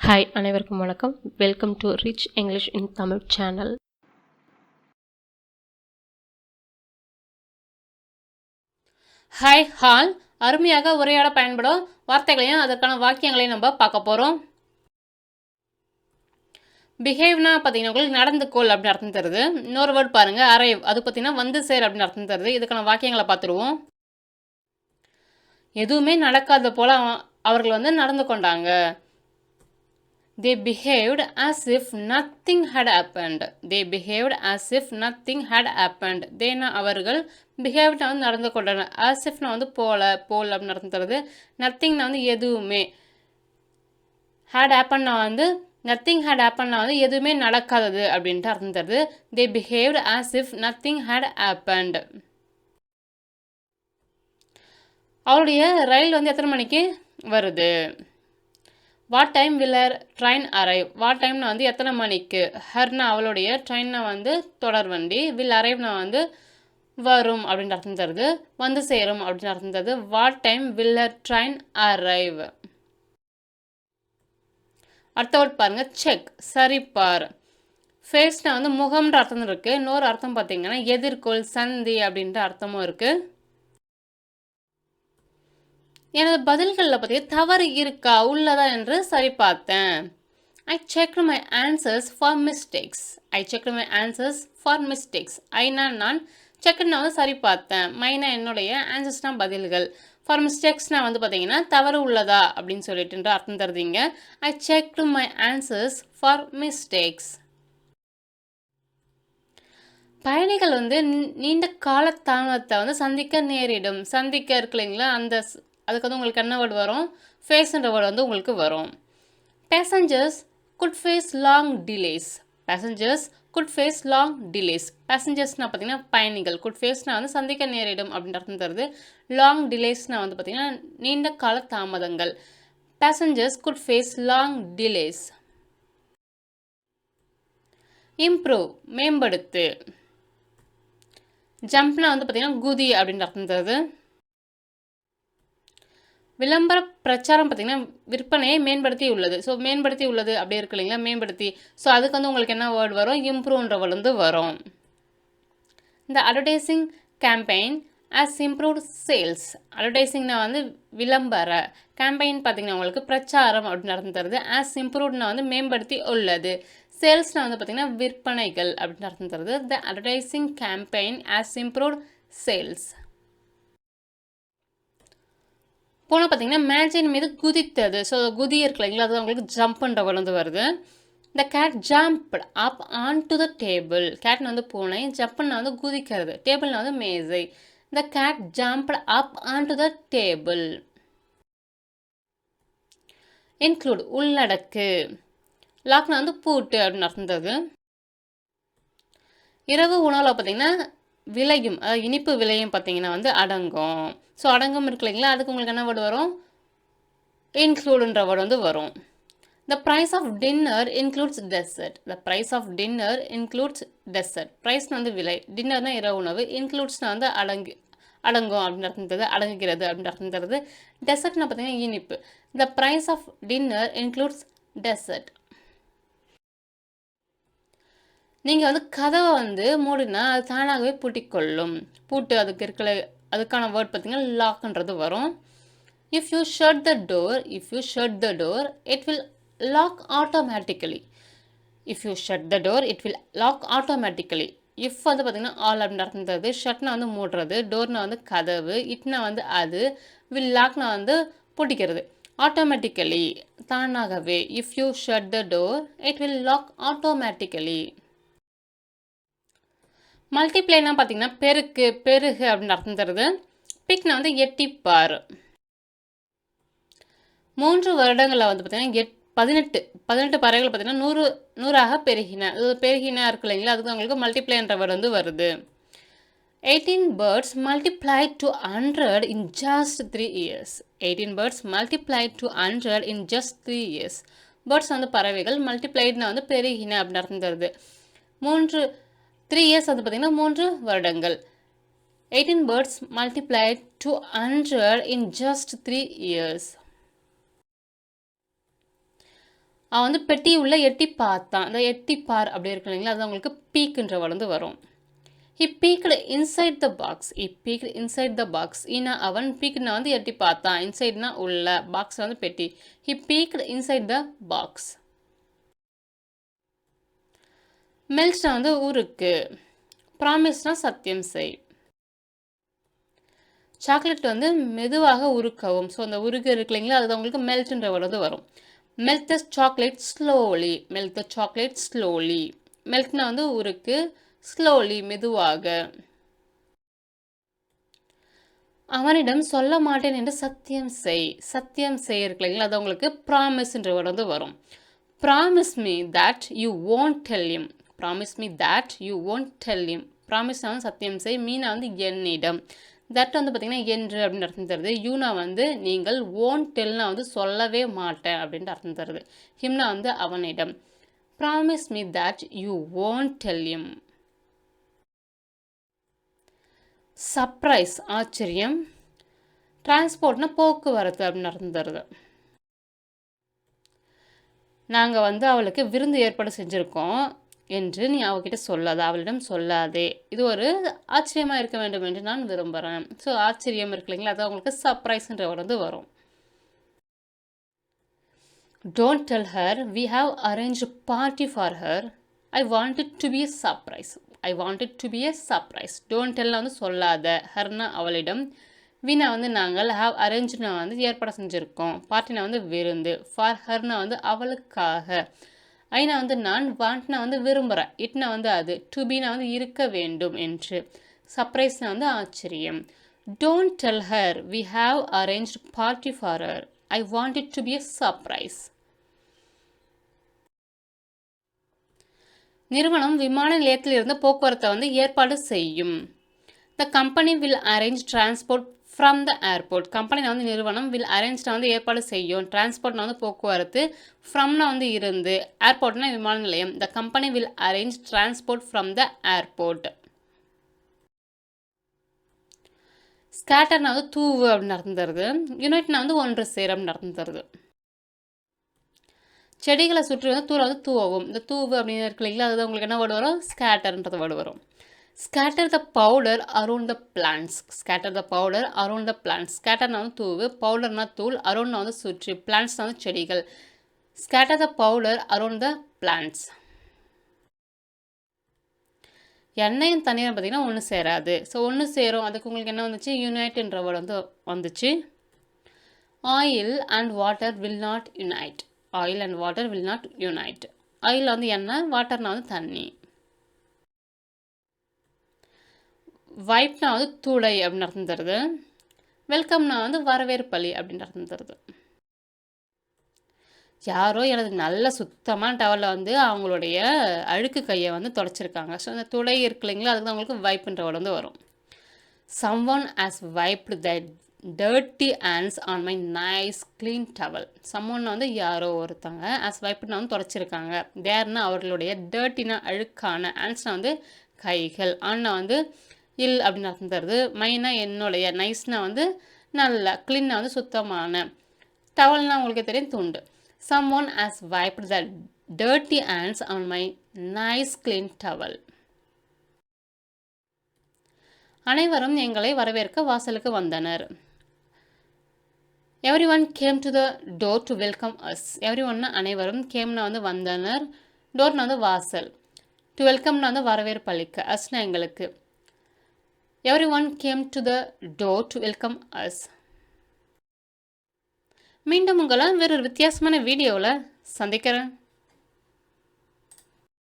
Hi அனைவருக்கும் வணக்கம். Welcome to rich English in Tamil channel. Hi hall அருமையாக உரையாட பயன்படும் வார்த்தைகளையும் அதற்கான வாக்கியங்களையும் நம்ம பார்க்க போகிறோம். பிஹேவ்னா பார்த்தீங்கன்னா உங்களுக்கு நடந்துக்கோள் அப்படின்னு அர்த்தம் தருது. இன்னொரு வேர்ட் பாருங்கள், அரைவ், அது பார்த்தீங்கன்னா வந்து சேர் அப்படின்னு அர்த்தம் தருது. இதுக்கான வாக்கியங்களை பார்த்துருவோம். எதுவுமே நடக்காத போல் அவர்கள் வந்து நடந்து கொண்டாங்க. They behaved as if nothing had happened. They behaved as if nothing had happened. Theyனா அவர்கள், behaved வந்து நடந்து கொண்டனர். as ifனா வந்து போல் அப்படின்னு அர்த்தம் தருது. நத்திங்னா வந்து எதுவுமே, had happenedனா வந்து nothing had happenedனா வந்து எதுவுமே நடக்காதது அப்படின்ட்டு அர்த்தம் தருது. They behaved as if nothing had happened. அவளுடைய ரயில் வந்து எத்தனை மணிக்கு வருது? What time will her train arrive. What டைம்னா வந்து எத்தனை மணிக்கு, ஹர்னா அவளுடைய, ட்ரெயின்னா வந்து தொடர்வண்டி, வில் அரைவ்னா வந்து வரும் அப்படின்னு அர்த்தம் தருது, வந்து சேரும் அப்படின்னு அர்த்தம் தருது. What time will her train arrive. அடுத்த வேர்ட் பாருங்க, செக், சரிப்பார். ஃபேஸ்னா வந்து முகம்ன்ற அர்த்தம் இருக்குது. இன்னொரு அர்த்தம் பார்த்தீங்கன்னா எதிர்கொள், சந்தி அப்படின்ற அர்த்தமும் இருக்குது. எனது பதில்களில் பார்த்தீங்கன்னா தவறு இருக்கா உள்ளதா என்று சரி பார்த்தேன். I checked my answers for mistakes. I checked my answers for mistakes. ஐனா நான், செக்டுனா வந்து சரி பார்த்தேன், மைனா என்னுடைய, ஆன்சர்ஸ்னா பதில்கள், ஃபார் மிஸ்டேக்ஸ்னா வந்து பார்த்தீங்கன்னா தவறு உள்ளதா அப்படின்னு சொல்லிட்டுன்ற அர்த்தம் தருதீங்க. I checked my answers for mistakes. பயணிகள் வந்து நீண்ட கால தாமதத்தை வந்து சந்திக்க நேரிடும். சந்திக்க இருக்கு இல்லைங்களா, அதுக்கு வந்து உங்களுக்கு என்ன வேர்டு வரும்? ஃபேஸ்ன்ற வேர்டு வந்து உங்களுக்கு வரும். Passengers could face long delays. Passengers could face long delays. பேசஞ்சர்ஸ்னால் பார்த்தீங்கன்னா பயணிகள், குட் ஃபேஸ்னால் வந்து சந்திக்க நேரிடும் அப்படின்னு அர்த்தம் தருது. லாங் டிலேஸ்னால் வந்து பார்த்தீங்கன்னா நீண்ட கால தாமதங்கள். Passengers could face long delays. Improve, மேம்படுத்து. ஜம்ப்னா வந்து பார்த்தீங்கன்னா குதி அப்படின்னு அர்த்தம் தருது. விளம்பர பிரச்சாரம் பார்த்திங்கன்னா விற்பனையை மேம்படுத்தி உள்ளது. ஸோ மேம்படுத்தி உள்ளது அப்படி இருக்கு இல்லைங்களா, மேம்படுத்தி. ஸோ அதுக்கு வந்து உங்களுக்கு என்ன வேர்டு வரும்? இம்ப்ரூவ்ன்ற வேர்டு வந்து வரும். இந்த advertising campaign has improved sales. அட்வர்டைசிங்னா வந்து விளம்பர, கேம்பெயின் பார்த்திங்கன்னா உங்களுக்கு பிரச்சாரம் அப்படின்னு அர்த்தம் தருது. ஆஸ் இம்ப்ரூவ்ட்னா வந்து மேம்படுத்தி உள்ளது. சேல்ஸ்னால் வந்து பார்த்திங்கன்னா விற்பனைகள் அப்படின்னு அர்த்தம் தருது. The advertising campaign has improved sales. போனால் பார்த்தீங்கன்னா மேஜின் மீது குதித்தது. ஸோ குதி இருக்கு இல்லைங்களா, அது உங்களுக்கு ஜம்ப்ன்ற வந்து வருது. The cat jumped up on to the table. கேட்னு வந்து பூனை, ஜம்ப்னா வந்து குதிக்கிறது, டேபிள்னா வந்து மேசை. The cat jumped up on to the table. Include, உள்ளடக்கு. லாக்னா வந்து பூட்டு அப்படின்னு அர்த்தம் தருது. இரவு உணவில் பார்த்தீங்கன்னா விலையும், அதாவது இனிப்பு விலையும் பார்த்தீங்கன்னா வந்து அடங்கும். ஸோ அடங்கும் இருக்கு இல்லைங்களா, அதுக்கு உங்களுக்கு என்ன வேர்டு வரும்? இன்க்ளூடுன்ற வேர்டு வந்து வரும். The price of dinner includes dessert. The price of dinner includes dessert. ப்ரைஸ்னு வந்து விலை, டின்னர்னா இரவு உணவு, இன்க்ளூட்ஸ்னா வந்து அடங்கும் அப்படின்னு அர்த்தம் தருது, அடங்குகிறது அப்படின்னு அர்த்தம் தருது. டெசர்ட்னா பார்த்தீங்கன்னா இனிப்பு. The price of dinner includes dessert. நீங்கள் வந்து கதவை வந்து மூடினா அது தானாகவே பூட்டிக்கொள்ளும். பூட்டு அதுக்கு இருக்கல, அதுக்கான வேர்ட் பார்த்தீங்கன்னா லாக்ன்றது வரும். If you shut the door, if you shut the door it will lock automatically. If you shut the door it will lock automatically. If வந்து பார்த்தீங்கன்னா ஆல் அப்படின்னு அர்த்தம் தருது. ஷட்னா வந்து மூடுறது, டோர்னா வந்து கதவு, இட்னா வந்து அது, வில் லாக்னா வந்து பூட்டிக்கிறது. ஆட்டோமேட்டிக்கலி தானாகவே. If you shut the door it will lock automatically. மல்டிப்ளைனா பார்த்தீங்கன்னா பெருக்கு, பெருகு அப்படின்னு அர்த்தம் தருது. பிக்னா வந்து எட்டிப்பார். 3 வருடங்களில் வந்து பார்த்தீங்கன்னா 18 பறவைகள் பார்த்தீங்கன்னா 100 பெருகின. பெருகினா இருக்கு இல்லைங்களா, அதுக்கு உங்களுக்கு மல்டிப்ளைன்ற வேர்டு வந்து வருது. 18 birds multiplied to 100 in just 3 years. 18 birds multiplied to 100 in just 3 years. Birds வந்து பறவைகள், மல்டிப்ளைட்னா வந்து பெருகின அப்படின்னு அர்த்தம் தருது. 3 years வந்து பார்த்தீங்கன்னா 3 வருடங்கள். 18 birds multiplied to 100 in just 3 years. அவன் வந்து பெட்டி உள்ள எட்டி பார்த்தான். அந்த எட்டி பார் அப்படி இருக்கு இல்லைங்களா, அது உங்களுக்கு பீக்குன்ற வளர்ந்து வரும். He peeked inside the box. He peeked inside the box. அவன் பீக்னா வந்து எட்டி பார்த்தான். இன்சைட்னா உள்ள, பாக்ஸ் வந்து பெட்டி. He peeked inside the box. மெல்ட்னா வந்து உருக்கு. ப்ராமிஸ்னா சத்தியம் செய். சாக்லேட் வந்து மெதுவாக உருக்கவும். ஸோ அந்த உருகு இருக்கு இல்லைங்களா, அது உங்களுக்கு மெல்ட்ன்ற வந்து வரும். Melt the chocolate slowly. Melt the chocolate slowly. மெல்ட்னா வந்து உருக்கு, ஸ்லோலி மெதுவாக. அவனிடம் சொல்ல மாட்டேன் என்று சத்தியம் செய். சத்தியம் செய் இருக்கு இல்லைங்களா, அது உங்களுக்கு ப்ராமிஸ்ன்ற வந்து வரும். Promise me that you won't tell him. Promise me that you won't tell him. Promise வந்து சத்தியம் செய், மீனா வந்து என்னிடம், தட் வந்து பார்த்தீங்கன்னா என்று அப்படின்னு அர்த்தம் தருது. யூனா வந்து நீங்கள், won't tellனா வந்து சொல்லவே மாட்டேன் அப்படின்ட்டு அர்த்தம் தருது. ஹிம்னா வந்து அவனிடம். Promise me that you won't tell him. Surprise ஆச்சரியம். டிரான்ஸ்போர்ட்னா போக்குவரத்து அப்படின்னு அர்த்தம் தருது. நாங்கள் வந்து அவளுக்கு விருந்து ஏற்பாடு செஞ்சுருக்கோம் என்று நீ அவகிட்ட சொல்லாத, அவளிடம் சொல்லாதே. இது ஒரு ஆச்சரியமாக இருக்க வேண்டும் என்று நான் விரும்புகிறேன். ஸோ ஆச்சரியம் இருக்கு இல்லைங்களா, அது அவங்களுக்கு சர்ப்ரைஸ்ன்ற வந்து வரும். Don't tell her we have arrange party for her. I want it to be a surprise. I want it to be a surprise. Don't டெல்னா வந்து சொல்லாத, ஹர்னா அவளிடம், வினா வந்து நாங்கள், ஹாவ் அரேஞ்ச்னா வந்து ஏற்பாடு செஞ்சுருக்கோம், பார்ட்டினா வந்து விருந்து, ஃபார் ஹர்னா வந்து அவளுக்காக, ஐனா வந்து நான், வாண்ட்னா வந்து விரும்புகிறேன், இட்னா வந்து அது, டு பீனா வந்து இருக்க வேண்டும் என்று, சர்ப்ரைஸ்னா வந்து ஆச்சரியம். Don't tell her we have arrange party for her. I want it to be a surprise. நிறுவனம் விமான நிலையத்தில் இருந்து போக்குவரத்தை வந்து ஏற்பாடு செய்யும். The company will arrange transport from the airport. கம்பெனியில் வந்து நிறுவனம், வில் அரேஞ்ச்னா வந்து ஏற்பாடு செய்யும், டிரான்ஸ்போர்ட்னா வந்து போக்குவரத்து, ஃப்ரம்னா வந்து இருந்து, ஏர்போர்ட்னா விமான நிலையம். The company will arrange transport from the airport. ஸ்கேட்டர்னா வந்து தூவு அப்படின்னு அர்த்தம் தருது. யுனைட்னா வந்து ஒன்று சேர் அப்படின்னு அர்த்தம் தருது. செடிகளை சுற்றி வந்து தூளை வந்து தூவும். இந்த தூவு அப்படின்னு இருக்கு இல்லைங்களா, அதுதான் உங்களுக்கு என்ன வேர்டு வரும், ஸ்கேட்டர்ன்றது வேர்டு வரும். Scatter the powder around the plants. Scatter the powder around the plants. ஸ்கேட்டர்னா வந்து தூவு, பவுடர்னா தூள், அரௌண்ட்னா வந்து சுற்றி, பிளான்ட்ஸ்னா வந்து செடிகள். Scatter the powder around the plants. எண்ணெயும் தண்ணீரும் பார்த்தீங்கன்னா ஒன்று சேராது. ஸோ ஒன்று சேரும், அதுக்கு உங்களுக்கு என்ன வந்துச்சு, யுனைட்ன்ற வேர்டு வந்து வந்துச்சு. Oil and water will not unite. Oil and water will not unite. Oil வந்து எண்ணெய், வாட்டர்னா வந்து தண்ணி. வைப்னா வந்து துளை அப்படின்னு அர்த்தம் தருது. வெல்கம்னா வந்து வரவேற்பளி அப்படின்னு அர்த்தம் தருது. யாரோ எனது நல்ல சுத்தமான டவலில் வந்து அவங்களுடைய அழுக்கு கையை வந்து தொடச்சிருக்காங்க. ஸோ அந்த துளை இருக்கு இல்லைங்களா, அதுக்கு தான் உங்களுக்கு வைப்புன்ற வேர்டு வந்து வரும். someone has wiped their dirty hands on my nice clean towel. someone வந்து யாரோ ஒருத்தங்க, as wipedனா வந்து தொடச்சிருக்காங்க, தேர்னா அவர்களுடைய, டர்ட்டினா அழுக்கான, ஹேண்ட்ஸ்னா வந்து கைகள், ஆன்னா வந்து இல் அப்படின்னு அர்த்தம் தருது. மைனா என்னுடைய, நைஸ்னா வந்து நல்ல, க்ளீன்னா வந்து சுத்தமான, டவல்னா உங்களுக்கு தெரியும் துண்டு. someone has wiped their dirty hands on my nice clean towel. அனைவரும் எங்களை வரவேற்க வாசலுக்கு வந்தனர். everyone came to the door to welcome us. everyone அனைவரும், கேம்னா வந்து வந்தனர், டோர்னா வந்து வாசல், டு வெல்கம்னா வந்து வரவேற்பு அளிக்க, அஸ்னா எங்களுக்கு. everyone came to the door to welcome us. மீண்டும் உங்களை வேறொரு வித்தியாசமான வீடியோவில் சந்திக்கிறேன்.